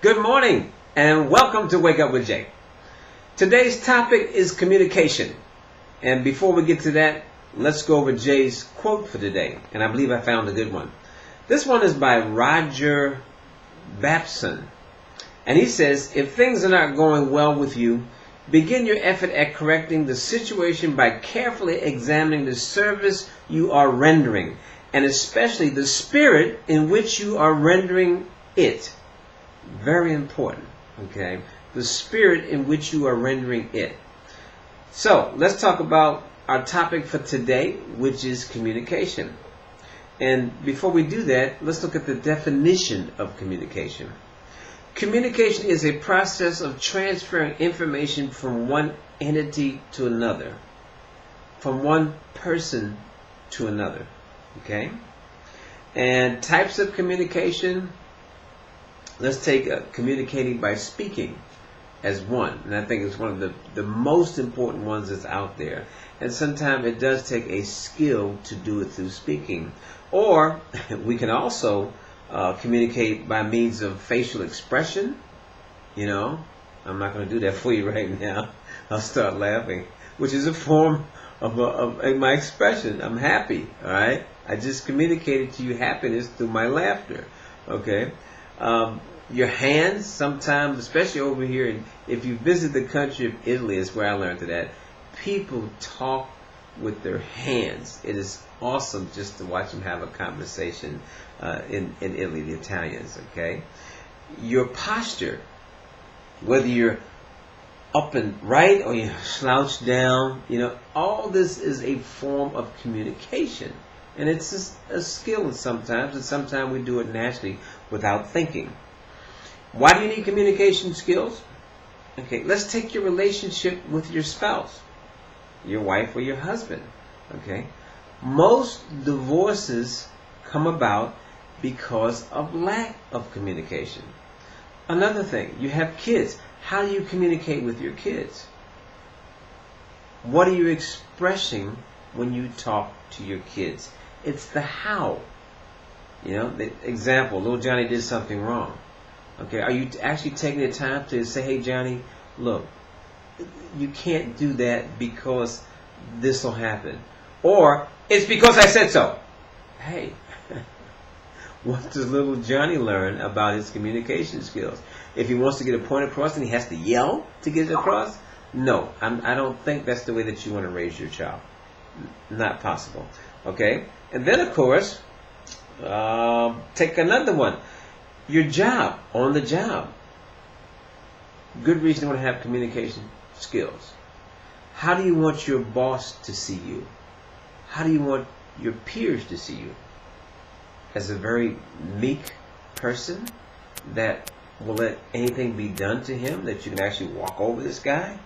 Good morning and welcome to Wake Up with Jay. Today's topic is communication. And before we get to that, let's go over Jay's quote for today. And I believe I found a good one. This one is by Roger Babson. And he says, if things are not going well with you, begin your effort at correcting the situation by carefully examining the service you are rendering, and especially the spirit in which you are rendering it. Very important, okay? The spirit in which you are rendering it. So, let's talk about our topic for today, which is communication. And before we do that, let's look at the definition of communication. Communication is a process of transferring information from one entity to another, from one person to another, okay? And types of communication, let's take communicating by speaking as one. And I think it's one of the most important ones that's out there. And sometimes it does take a skill to do it through speaking. Or we can also communicate by means of facial expression. You know, I'm not going to do that for you right now. I'll start laughing, which is a form of my expression. I'm happy, all right? I just communicated to you happiness through my laughter, okay? Your hands, sometimes, especially over here, and if you visit the country of Italy, is where I learned that. People talk with their hands. It is awesome just to watch them have a conversation in Italy, the Italians, okay? Your posture, whether you're up and right or you slouch down, you know, all this is a form of communication. And it's just a skill sometimes, and sometimes we do it naturally without thinking. Why do you need communication skills? Okay, let's take your relationship with your spouse, your wife or your husband. Okay, most divorces come about because of lack of communication. Another thing, you have kids. How do you communicate with your kids? What are you expressing when you talk to your kids? It's the how. You know, the example, little Johnny did something wrong. Okay, are you actually taking the time to say, hey, Johnny, look, you can't do that because this will happen. Or, it's because I said so. Hey, what does little Johnny learn about his communication skills? If he wants to get a point across and he has to yell to get it across? No, I don't think that's the way that you want to raise your child. Not possible. Okay? And then, of course, take another one. Your job, on the job. Good reason to want to have communication skills. How do you want your boss to see you? How do you want your peers to see you? As a very meek person that will let anything be done to him, that you can actually walk over this guy?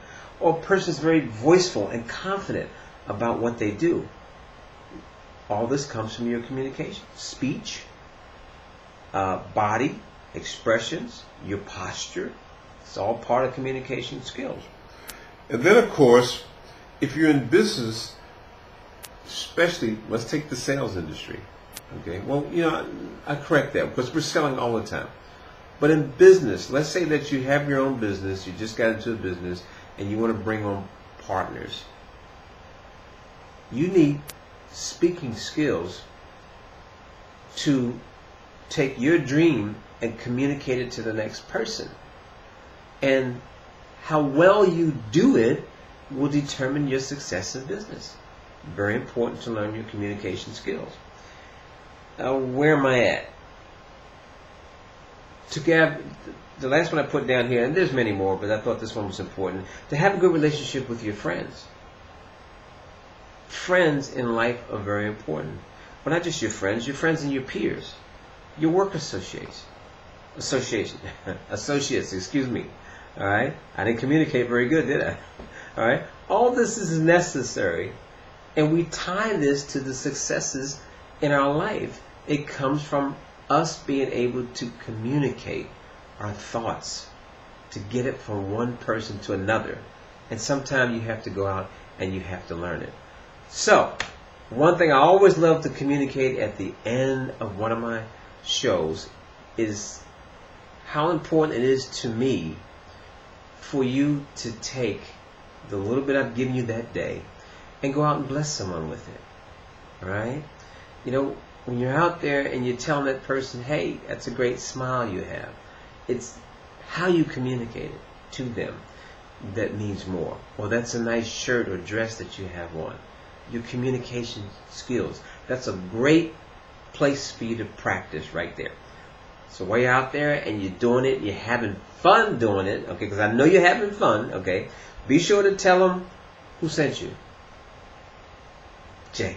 Or a person is very voiceful and confident about what they do? All this comes from your communication. Speech, body, expressions, your posture. It's all part of communication skills. And then, of course, if you're in business, especially, let's take the sales industry. Okay, well, you know, I correct that because we're selling all the time. But in business, let's say that you have your own business, you just got into a business, and you want to bring on partners. You need speaking skills to take your dream and communicate it to the next person. And how well you do it will determine your success in business. Very important to learn your communication skills. Where am I at? The last one I put down here, and there's many more, but I thought this one was important. To have a good relationship with your friends. Friends in life are very important. But not just your friends and your peers. Your work associates. Associates, excuse me. All right? I didn't communicate very good, did I? All right? All this is necessary, and we tie this to the successes in our life. It comes from us being able to communicate our thoughts, to get it from one person to another. And sometimes you have to go out and you have to learn it. So, one thing I always love to communicate at the end of one of my shows is how important it is to me for you to take the little bit I've given you that day and go out and bless someone with it. All right? You know, when you're out there and you're telling that person, hey, that's a great smile you have, it's how you communicate it to them that means more. Or that's a nice shirt or dress that you have on. Your communication skills. That's a great place for you to practice right there. So while you're out there and you're doing it, you're having fun doing it, okay, because I know you're having fun, okay, be sure to tell them who sent you. Jay,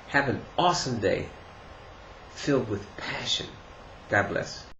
have an awesome day filled with passion. God bless.